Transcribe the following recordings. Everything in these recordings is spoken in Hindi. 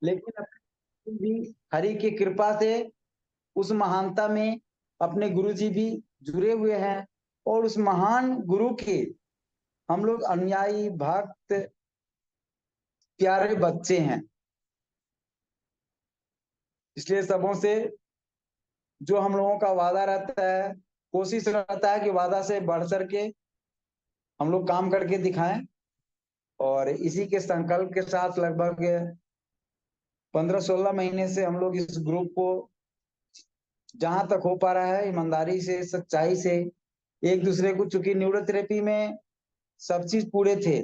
लेकिन अपने भी हरि की कृपा से उस महानता में अपने गुरु जी भी जुड़े हुए हैं, और उस महान गुरु के हम लोग अनुयायी भक्त प्यारे बच्चे हैं। इसलिए सबों से जो हम लोगों का वादा रहता है, कोशिश रहता है कि वादा से बढ़ चढ़ के हम लोग काम करके दिखाएं, और इसी के संकल्प के साथ लगभग 15-16 महीने से हम लोग इस ग्रुप को जहां तक हो पा रहा है ईमानदारी से, सच्चाई से, एक दूसरे को, चूंकि न्यूरोथेरेपी में सब चीज पूरे थे,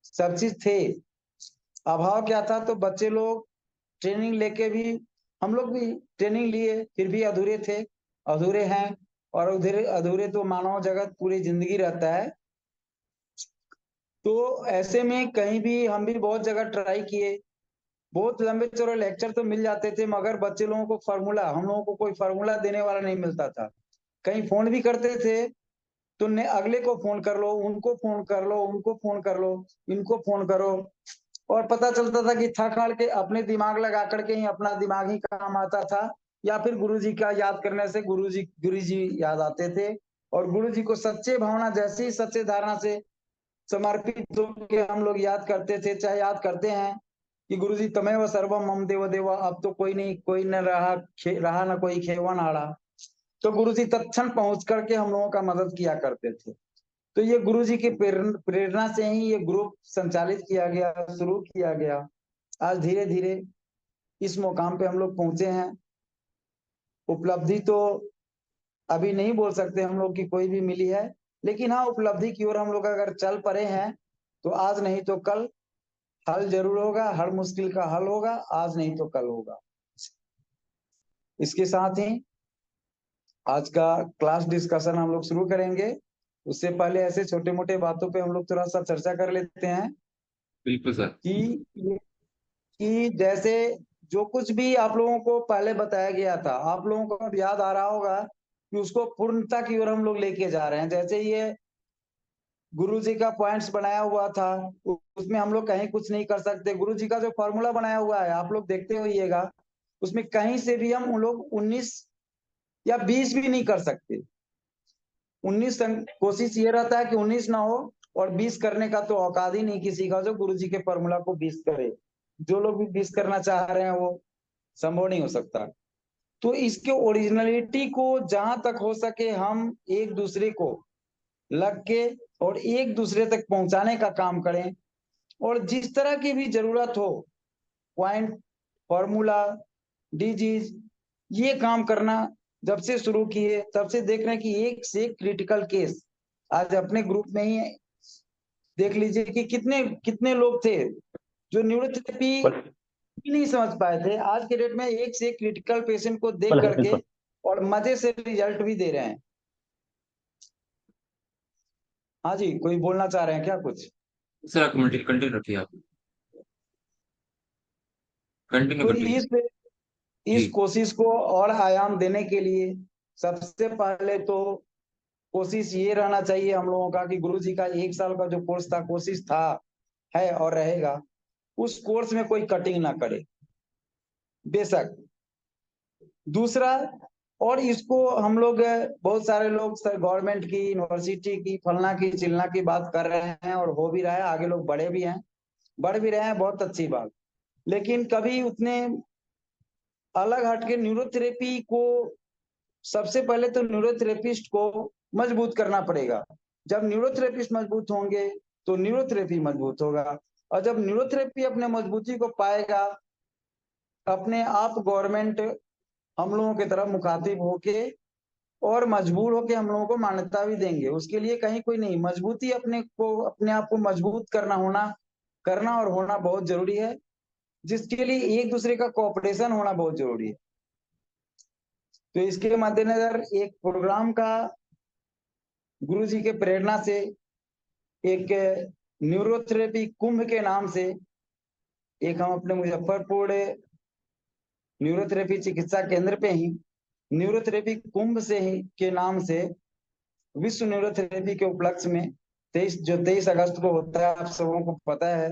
सब चीज थे, अभाव क्या था, तो बच्चे लोग ट्रेनिंग लेके भी, हम लोग भी ट्रेनिंग लिए, फिर भी अधूरे थे, अधूरे हैं, और अधूरे अधूरे तो मानव जगत पूरी जिंदगी रहता है। तो ऐसे में कहीं भी हम भी बहुत जगह ट्राई किए, बहुत लंबे चौड़े लेक्चर तो मिल जाते थे, मगर बच्चे लोगों को फार्मूला, हम लोगों को कोई फार्मूला देने वाला नहीं मिलता था। कहीं फोन भी करते थे तो ने अगले को फोन कर लो, उनको फोन कर लो, उनको फोन कर लो, इनको फोन करो, और पता चलता था कि थक हार के अपने दिमाग लगा करके ही अपना दिमाग ही काम आता था, या फिर गुरुजी का याद करने से गुरुजी याद आते थे। और गुरुजी को सच्चे भावना, जैसे ही सच्चे धारणा से समर्पित होकर हम लोग याद करते थे, चाहे याद करते हैं कि गुरुजी तमेव सर्वम मम देव देवा, अब तो कोई नहीं, कोई न रहा, रहा न कोई खेवन आड़ा, तो गुरुजी तत्क्षण पहुंच करके हम लोगों का मदद किया करते थे। तो ये गुरुजी की प्रेरणा से ही ये ग्रुप संचालित किया गया, शुरू किया गया। आज धीरे धीरे इस मुकाम पे हम लोग पहुंचे हैं। उपलब्धि तो अभी नहीं बोल सकते हम लोग की कोई भी मिली है, लेकिन हाँ, उपलब्धि की ओर हम लोग अगर चल पड़े हैं तो आज नहीं तो कल हल जरूर होगा, हर मुश्किल का हल होगा, आज नहीं तो कल होगा। इसके साथ ही आज का क्लास डिस्कशन हम लोग शुरू करेंगे। उससे पहले ऐसे छोटे मोटे बातों पे हम लोग थोड़ा सा चर्चा कर लेते हैं बिल्कुल सर। कि जैसे जो कुछ भी आप लोगों को पहले बताया गया था, आप लोगों को अब याद आ रहा होगा कि उसको पूर्णता की ओर हम लोग लेके जा रहे हैं। जैसे ये गुरु जी का पॉइंट्स बनाया हुआ था, उसमें हम लोग कहीं कुछ नहीं कर सकते। गुरु जी का जो फॉर्मूला बनाया हुआ है आप लोग देखते होइएगा, उसमें कहीं से भी हम उन लोग 19 या 20 भी नहीं कर सकते। 19 कोशिश ये रहता है कि 19 ना हो, और 20 करने का तो औकात ही नहीं किसी का जो गुरु जी के फॉर्मूला को 20 करे। जो लोग भी 20 करना चाह रहे हैं वो संभव नहीं हो सकता। तो इसके ओरिजिनलिटी को जहां तक हो सके हम एक दूसरे को लग के और एक दूसरे तक पहुंचाने का काम करें, और जिस तरह की भी जरूरत हो, पॉइंट, फॉर्मूला, डिजीज, ये काम करना जब से शुरू किए तब से देख रहे हैं कि एक से एक क्रिटिकल केस, आज अपने ग्रुप में ही देख लीजिए कि कितने कितने लोग थे जो न्यूरोथेरेपी नहीं समझ पाए थे, आज के डेट में एक से एक क्रिटिकल पेशेंट को देख करके और मजे से रिजल्ट भी दे रहे हैं। हाँ जी, कोई बोलना चाह रहे हैं क्या कुछ? सर आप कंटिन्यू रखिए, आप कंटिन्यू तो कर लीजिए। इस जी। कोशिश को और आयाम देने के लिए सबसे पहले तो कोशिश ये रहना चाहिए हम लोगों का कि गुरु जी का 1 साल का जो कोर्स था, कोशिश था, है और रहेगा, उस कोर्स में कोई कटिंग ना करे, बेशक। दूसरा, और इसको हम लोग, बहुत सारे लोग सर गवर्नमेंट की, यूनिवर्सिटी की, फलना की चिलना की बात कर रहे हैं, और हो भी रहा है, आगे लोग बढ़े भी हैं, बढ़ भी रहे हैं, बहुत अच्छी बात। लेकिन कभी उतने अलग हटके न्यूरोथेरेपी को, सबसे पहले तो न्यूरोथेरेपिस्ट को मजबूत करना पड़ेगा। जब न्यूरोथेरेपिस्ट मजबूत होंगे तो न्यूरोथेरेपी मजबूत होगा, और जब न्यूरोथेरेपी अपने मजबूती को पाएगा, अपने आप गवर्नमेंट हम लोगों की तरफ मुखातिब होके और मजबूर होके हम लोगों को मान्यता भी देंगे। उसके लिए कहीं कोई नहीं, मजबूती अपने को, अपने आप को मजबूत करना और होना बहुत जरूरी है, जिसके लिए एक दूसरे का कोऑपरेशन होना बहुत जरूरी है। तो इसके मद्देनजर एक प्रोग्राम का गुरु जी के प्रेरणा से, एक न्यूरोथेरेपी कुंभ के नाम से, एक हम अपने मुजफ्फरपुर न्यूरोथेरेपी चिकित्सा केंद्र पे ही न्यूरोथेरेपी कुंभ से ही के नाम से विश्व न्यूरोथेरेपी के उपलक्ष्य में 23 अगस्त को होता है, आप सबों को पता है,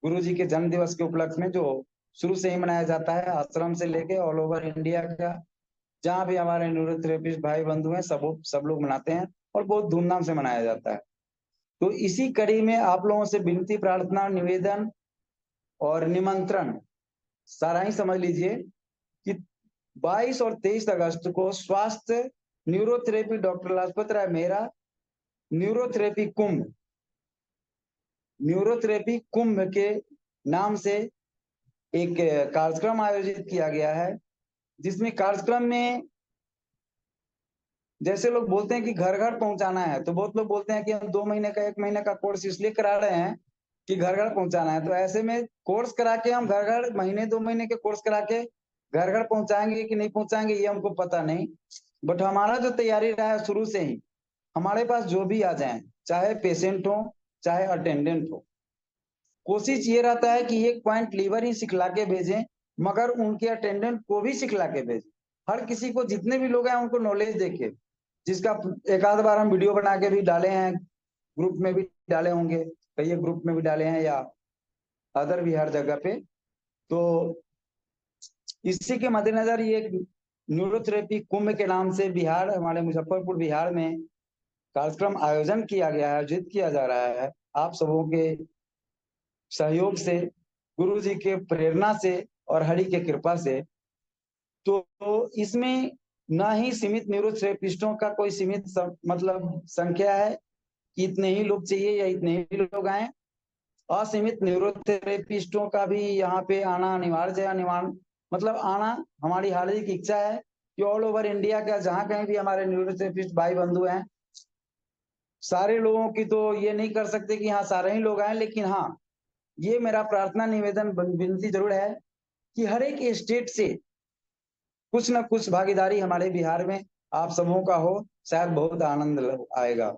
गुरु जी के जन्म दिवस के उपलक्ष्य में जो शुरू से ही मनाया जाता है, आश्रम से लेके ऑल ओवर इंडिया का जहाँ भी हमारे न्यूरोथेरेपिस्ट भाई बंधु हैं सब लोग मनाते हैं और बहुत धूमधाम से मनाया जाता है। तो इसी कड़ी में आप लोगों से विनती, प्रार्थना, निवेदन और निमंत्रण सारा ही समझ लीजिए कि 22 और 23 अगस्त को स्वास्थ्य neurotherapy doctor Lajpat Rai Mehra neurotherapy कुंभ के नाम से एक कार्यक्रम आयोजित किया गया है, जिसमें कार्यक्रम में जैसे लोग बोलते हैं कि घर घर पहुंचाना है, तो बहुत लोग बोलते हैं कि हम 2 महीने का 1 महीने का कोर्स इसलिए करा रहे हैं कि घर घर पहुंचाना है। तो ऐसे में कोर्स करा के हम घर घर महीने 2 महीने के कोर्स करा के घर घर पहुंचाएंगे कि नहीं पहुंचाएंगे ये हमको पता नहीं, बट हमारा जो तैयारी रहा है शुरू से ही, हमारे पास जो भी आ जाए, चाहे पेशेंट हो चाहे अटेंडेंट हो, कोशिश ये रहता है कि एक पॉइंट लीवर ही सिखला के भेजें, मगर उनके अटेंडेंट को भी सिखला के भेजें। हर किसी को, जितने भी लोग हैं उनको नॉलेज देके, जिसका एक आध बार हम वीडियो बना के भी डाले हैं, ग्रुप में भी डाले होंगे, कई ग्रुप में भी डाले हैं या अदर भी हर जगह पे। तो इसी के मद्देनजर ये न्यूरोथेरेपी कुंभ के नाम से बिहार, हमारे मुजफ्फरपुर बिहार में कार्यक्रम आयोजन किया गया है, आयोजित किया जा रहा है आप सबों के सहयोग से, गुरु जी के प्रेरणा से और हरि के कृपा से। तो इसमें ना ही सीमित न्यूरोथेरेपिस्टों का कोई सीमित मतलब संख्या है कि इतने ही लोग चाहिए या इतने ही लोग आए। असीमित न्यूरोथेरेपिस्टों का भी यहाँ पे आना अनिवार्य है, मतलब आना हमारी हार्दिक इच्छा है कि ऑल ओवर इंडिया का जहाँ कहीं भी हमारे न्यूरोथेरेपिस्ट भाई बंधु हैं, सारे लोगों की तो ये नहीं कर सकते कि हाँ सारे ही लोग आए, लेकिन हाँ ये मेरा प्रार्थना निवेदन विनती जरूर है कि हर एक स्टेट से कुछ ना कुछ भागीदारी हमारे बिहार में आप सबों का हो, शायद बहुत आनंद आएगा।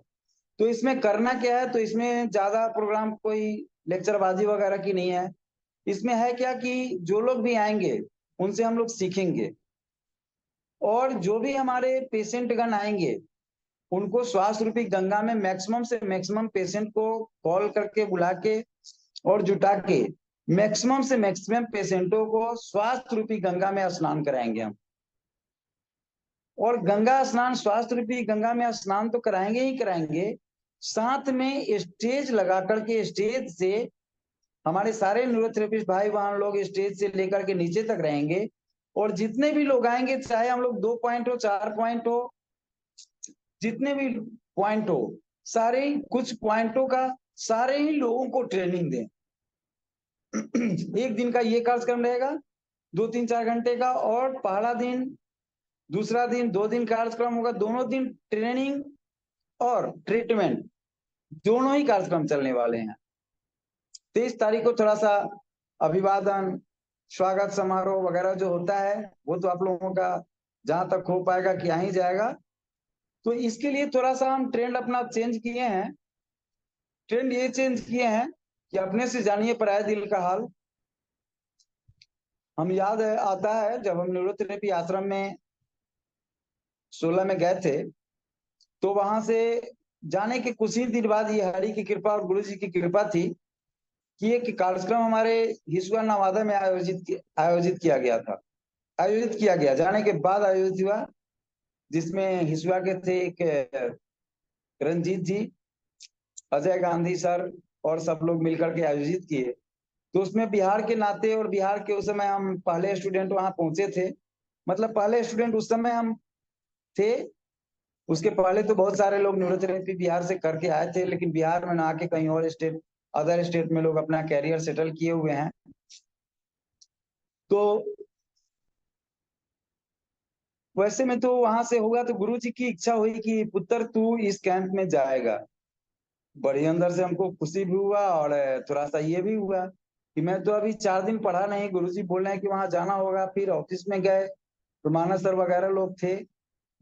तो इसमें करना क्या है, तो इसमें ज्यादा प्रोग्राम कोई लेक्चरबाजी वगैरह की नहीं है। इसमें है क्या कि जो लोग भी आएंगे उनसे हम लोग सीखेंगे, और जो भी हमारे पेशेंट गण आएंगे उनको श्वास रूपी गंगा में मैक्सिमम से मैक्सिमम पेशेंट को कॉल करके बुला के और जुटा के मैक्सिमम से मैक्सिमम पेशेंटों को स्वास्थ्य रूपी गंगा में स्नान कराएंगे हम। और गंगा स्नान, स्वास्थ्य रूपी गंगा में स्नान तो कराएंगे ही कराएंगे, साथ में स्टेज लगा करके स्टेज से हमारे सारे न्यूरोथेरेपिस्ट भाई बहन लोग स्टेज से लेकर के नीचे तक रहेंगे, और जितने भी लोग आएंगे, चाहे हम लोग 2 पॉइंट हो 4 पॉइंट हो, जितने भी पॉइंट हो, सारे ही कुछ पॉइंटों का सारे ही लोगों को ट्रेनिंग दें। एक दिन का ये कार्यक्रम रहेगा 2-3-4 घंटे का, और पहला दिन दूसरा दिन 2 दिन कार्यक्रम होगा, दोनों दिन ट्रेनिंग और ट्रीटमेंट दोनों ही कार्यक्रम चलने वाले हैं। 23 तारीख को थोड़ा सा अभिवादन, स्वागत समारोह वगैरह जो होता है वो तो आप लोगों का जहां तक हो पाएगा किया ही जाएगा। तो इसके लिए थोड़ा सा हम ट्रेंड अपना चेंज किए हैं। ट्रेंड ये चेंज किए हैं कि अपने से जानिए पराये दिल का हाल। हम याद है आता है जब हम न्यूरोथेरेपी आश्रम में 16 में गए थे, तो वहां से जाने के कुछ ही दिन बाद ये हरि की कृपा और गुरु जी की कृपा थी कि एक कार्यक्रम हमारे हिसुआ नवादा में आयोजित किया गया था। आयोजित किया गया, जाने के बाद आयोजित हुआ, जिसमें हिसुआ के थे एक रंजीत जी, अजय गांधी सर और सब लोग मिलकर के आयोजित किए। तो उसमें बिहार के नाते और बिहार के उस समय हम पहले स्टूडेंट वहां पहुंचे थे, मतलब पहले स्टूडेंट उस समय हम थे। उसके पहले तो बहुत सारे लोग न्यूरोथेरेपी बिहार से करके आए थे, लेकिन बिहार में ना आके कहीं और स्टेट, अदर स्टेट में लोग अपना कैरियर सेटल किए हुए हैं। तो वैसे में तो वहां से होगा, तो गुरु जी की इच्छा हुई कि पुत्र तू इस कैंप में जाएगा। बड़ी अंदर से हमको खुशी भी हुआ और थोड़ा सा ये भी हुआ कि मैं तो अभी 4 दिन पढ़ा नहीं, गुरुजी बोल रहे हैं कि वहां जाना होगा। फिर ऑफिस में गए तो मानस सर वगैरह लोग थे,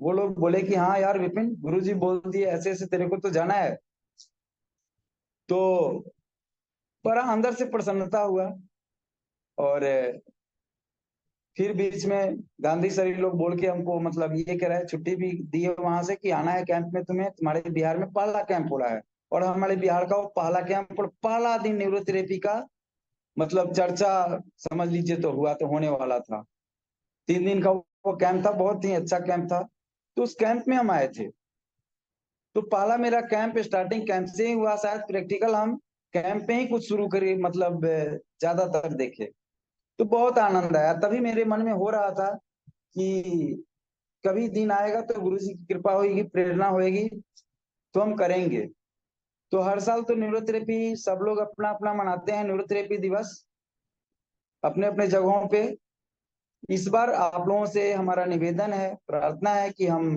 वो लोग बोले कि हाँ यार विपिन, गुरुजी बोल दिए ऐसे ऐसे तेरे को तो जाना है। तो बड़ा अंदर से प्रसन्नता हुआ। और फिर बीच में गांधी सर लोग बोल के हमको मतलब ये कह रहे हैं, छुट्टी भी दी है वहां से कि आना है कैंप में तुम्हें, तुम्हारे बिहार में पहला कैंप हो रहा है। और हमारे बिहार का वो पहला कैंप और पहला दिन न्यूरोथेरेपी का मतलब चर्चा समझ लीजिए तो हुआ, तो होने वाला था। 3 दिन का वो कैंप था, बहुत ही अच्छा कैंप था। तो उस कैंप में हम आए थे। तो पहला मेरा कैंप स्टार्टिंग कैंप से ही हुआ, शायद प्रैक्टिकल हम कैंप में ही कुछ शुरू करिए, मतलब ज्यादातर देखे। तो बहुत आनंद आया। तभी मेरे मन में हो रहा था कि कभी दिन आएगा तो गुरु जी की कृपा होगी, प्रेरणा होगी, तो हम करेंगे। तो हर साल तो न्यूरोथेरेपी सब लोग अपना अपना मनाते हैं, न्यूरोथेरेपी दिवस अपने अपने जगहों पे। इस बार आप लोगों से हमारा निवेदन है, प्रार्थना है कि हम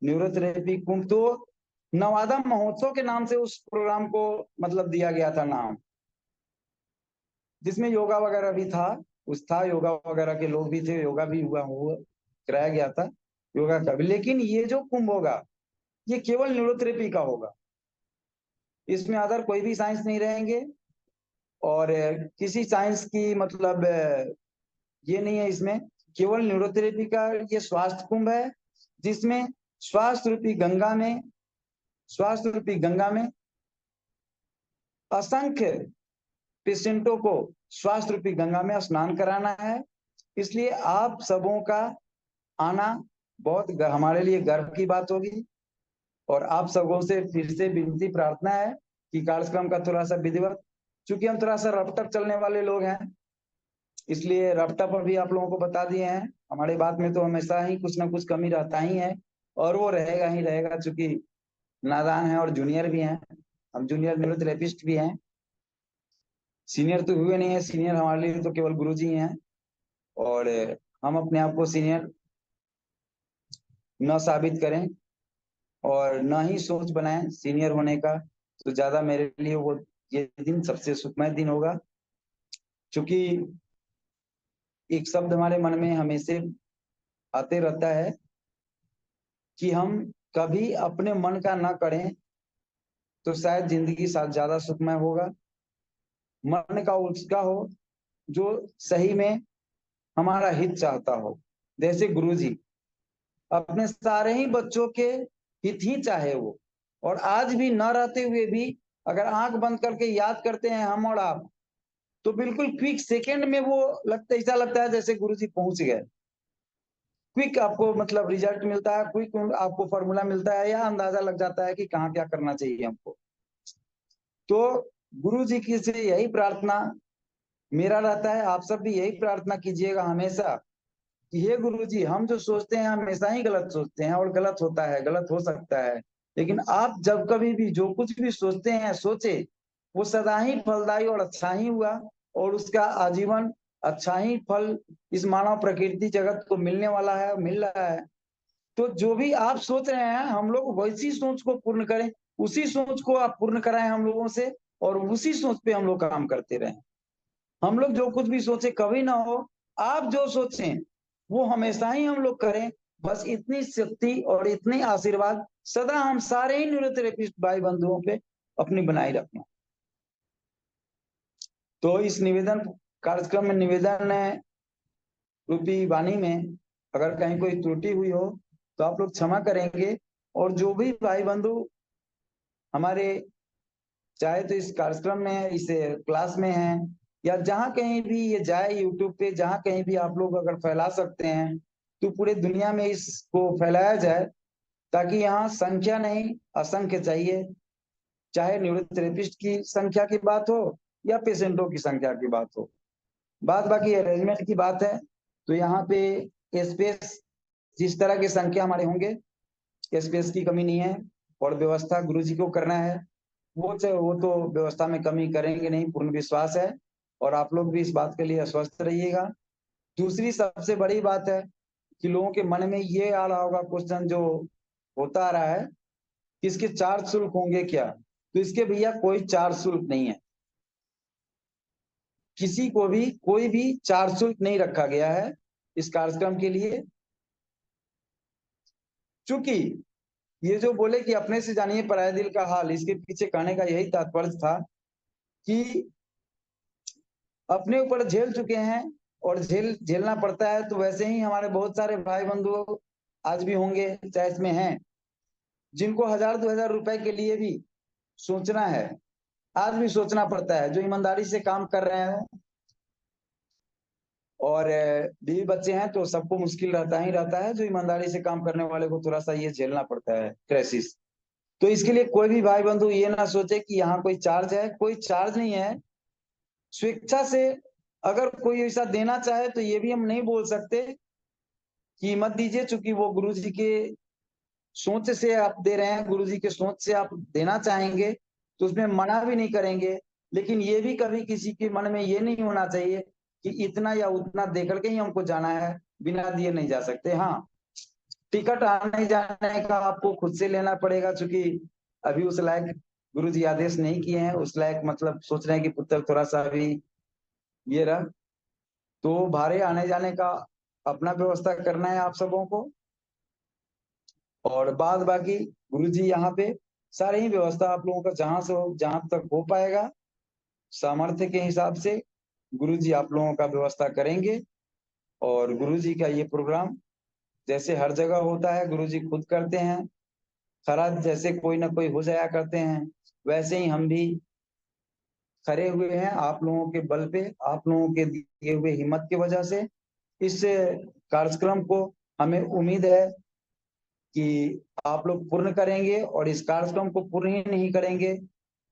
न्यूरोथेरेपी कुंभ, तो नवादा महोत्सव के नाम से उस प्रोग्राम को मतलब दिया गया था नाम, जिसमें योगा वगैरह भी था। उस था योगा वगैरह के लोग भी थे, योगा भी हुआ कराया गया था योगा का भी। लेकिन ये जो कुंभ होगा ये केवल न्यूरोथेरेपी का होगा, इसमें अदर कोई भी साइंस नहीं रहेंगे। और किसी साइंस की मतलब ये नहीं है इसमें, केवल न्यूरोथेरेपी का ये स्वास्थ्य कुंभ है, जिसमें स्वास्थ्य रूपी गंगा में स्वास्थ्य रूपी गंगा में असंख्य पेशेंटों को स्वास्थ्य रूपी गंगा में स्नान कराना है। इसलिए आप सबों का आना बहुत हमारे लिए गर्व की बात होगी। और आप सबों से फिर से विनती प्रार्थना है कि कार्यक्रम का थोड़ा सा विधिवत, चूंकि हम थोड़ा सा रफ्तार चलने वाले लोग हैं, इसलिए रफ्तार पर भी आप लोगों को बता दिए हैं। हमारे बात में तो हमेशा ही कुछ ना कुछ कमी रहता ही है, और वो रहेगा ही रहेगा, चूंकि नादान है और जूनियर भी हैं। हम जूनियर न्यूरोथेरेपिस्ट भी हैं, सीनियर तो हुए नहीं है। सीनियर हमारे लिए तो केवल गुरु जी हैं, और हम अपने आप को सीनियर न साबित करें और न ही सोच बनाएं सीनियर होने का। तो ज्यादा मेरे लिए वो ये दिन सबसे सुखमय दिन होगा, क्योंकि एक शब्द हमारे मन में हमेशा आते रहता है कि हम कभी अपने मन का ना करें तो शायद जिंदगी साथ ज्यादा सुखमय होगा। मन का उसका हो जो सही में हमारा हित चाहता हो। जैसे गुरुजी अपने सारे ही बच्चों के हित ही चाहे वो, और आज भी न रहते हुए भी अगर आंख बंद करके याद करते हैं हम और आप, तो बिल्कुल क्विक सेकंड में वो लगता, ऐसा लगता है जैसे गुरुजी पहुंच गए। क्विक आपको मतलब रिजल्ट मिलता है, क्विक आपको फॉर्मूला मिलता है, या अंदाजा लग जाता है कि कहाँ क्या करना चाहिए हमको। तो गुरु जी की से यही प्रार्थना मेरा रहता है, आप सब भी यही प्रार्थना कीजिएगा हमेशा कि हे गुरु जी, हम जो सोचते हैं हमेशा ही गलत सोचते हैं, और गलत होता है, गलत हो सकता है। लेकिन आप जब कभी भी जो कुछ भी सोचते हैं सोचे, वो सदा ही फलदायी और अच्छा ही हुआ, और उसका आजीवन अच्छा ही फल इस मानव प्रकृति जगत को मिलने वाला है, मिल रहा है। तो जो भी आप सोच रहे हैं हम लोग वैसी सोच को पूर्ण करें, उसी सोच को आप पूर्ण कराएं हम लोगों से, और उसी सोच पे हम लोग काम करते रहें। हम लोग जो कुछ भी सोचे कभी ना हो, आप जो सोचें वो हमेशा ही हम लोग करें। बस इतनी शक्ति और इतनी आशीर्वाद सदा हम सारे ही न्यूरोथेरेपिस्ट भाई बंधुओं पे अपनी बनाए रखना। तो इस निवेदन कार्यक्रम में, निवेदन रूपी वाणी में अगर कहीं कोई त्रुटि हुई हो तो आप लोग क्षमा करेंगे। और जो भी भाई बंधु हमारे चाहे तो इस कार्यक्रम में, इस क्लास में है, या जहां कहीं भी ये जाए यूट्यूब पे, जहां कहीं भी आप लोग अगर फैला सकते हैं तो पूरे दुनिया में इसको फैलाया जाए, ताकि यहाँ संख्या नहीं असंख्य चाहिए। चाहे न्यूरोथेरेपिस्ट की संख्या की बात हो या पेशेंटों की संख्या की बात हो, बात बाकी अरेंजमेंट की बात है। तो यहाँ पे स्पेस जिस तरह की संख्या हमारे होंगे, स्पेस की कमी नहीं है, और व्यवस्था गुरु जी को करना है। वो तो व्यवस्था में कमी करेंगे नहीं, पूर्ण विश्वास है। और आप लोग भी इस बात के लिए आश्वस्त रहिएगा। दूसरी सबसे बड़ी बात है कि लोगों के मन में ये आ रहा होगा क्वेश्चन जो होता आ रहा है कि इसके चार्ज शुल्क होंगे क्या। तो इसके भैया कोई चार्ज शुल्क नहीं है, किसी को भी कोई भी चार्ज शुल्क नहीं रखा गया है इस कार्यक्रम के लिए। चूंकि ये जो बोले कि अपने से जानिए पराये दिल का हाल, इसके पीछे कहने का यही तात्पर्य था कि अपने ऊपर झेल चुके हैं और झेलना पड़ता है। तो वैसे ही हमारे बहुत सारे भाई बंधु आज भी होंगे, चाहे इसमें हैं, जिनको 1000-2000 रुपए के लिए भी सोचना है, आज भी सोचना पड़ता है, जो ईमानदारी से काम कर रहे हैं और बीवी बच्चे हैं तो सबको मुश्किल रहता ही रहता है, जो ईमानदारी से काम करने वाले को थोड़ा सा ये झेलना पड़ता है क्राइसिस। तो इसके लिए कोई भी भाई बंधु ये ना सोचे कि यहाँ कोई चार्ज है, कोई चार्ज नहीं है। स्वेच्छा से अगर कोई ऐसा देना चाहे तो ये भी हम नहीं बोल सकते कि मत दीजिए, चूंकि वो गुरु जी के सोच से आप दे रहे हैं, गुरु जी के सोच से आप देना चाहेंगे तो उसमें मना भी नहीं करेंगे। लेकिन ये भी कभी किसी के मन में ये नहीं होना चाहिए कि इतना या उतना दे करके ही हमको जाना है, बिना दिए नहीं जा सकते। हाँ, टिकट आने जाने का आपको खुद से लेना पड़ेगा, चूंकि अभी उस लायक गुरु जी आदेश नहीं किए हैं, उस लायक मतलब सोच रहे हैं कि पुत्र थोड़ा सा अभी ये रहा, तो भाड़े आने जाने का अपना व्यवस्था करना है आप सबों को। और बाद बाकी गुरु जी यहाँ पे सारी ही व्यवस्था आप लोगों का जहां तक हो पाएगा सामर्थ्य के हिसाब से गुरु जी आप लोगों का व्यवस्था करेंगे। और गुरु जी का ये प्रोग्राम जैसे हर जगह होता है, गुरु जी खुद करते हैं, खरा जैसे कोई ना कोई हो जाया करते हैं, वैसे ही हम भी खड़े हुए हैं आप लोगों के बल पे, आप लोगों के दिए हुए हिम्मत की वजह से। इस कार्यक्रम को हमें उम्मीद है कि आप लोग पूर्ण करेंगे, और इस कार्यक्रम को पूर्ण ही नहीं करेंगे,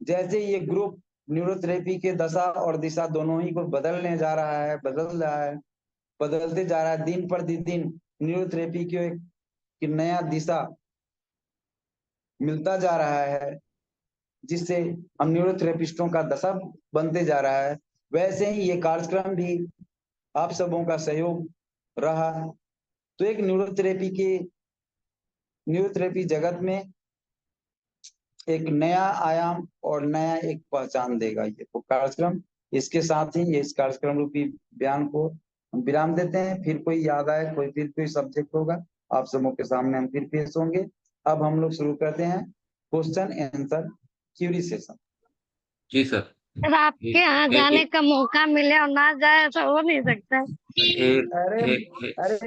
जैसे ये ग्रुप न्यूरोथेरेपी के दशा और दिशा दोनों ही को बदलने जा रहा है, बदल रहा है, बदलते जा रहा है दिन पर दिन। न्यूरोथेरेपी को एक नया दिशा मिलता जा रहा है, जिससे हम न्यूरोथेरेपिस्टों का दशा बनते जा रहा है। वैसे ही ये कार्यक्रम भी आप सबों का सहयोग रहा तो एक न्यूरोथेरेपी जगत में एक नया आयाम और नया एक पहचान देगा ये तो कार्यक्रम। इसके साथ ही ये इस कार्यक्रम रूपी बयान को हम विराम देते हैं। फिर कोई याद आए, फिर कोई सब्जेक्ट होगा, आप सबों के सामने हम फिर पेश होंगे। अब हम लोग शुरू करते हैं क्वेश्चन आंसर क्यूरी सेशन। जी सर। सर आपके यहाँ जाने का मौका मिले और ना जाए ऐसा हो नहीं सकता। एक अरे एक अरे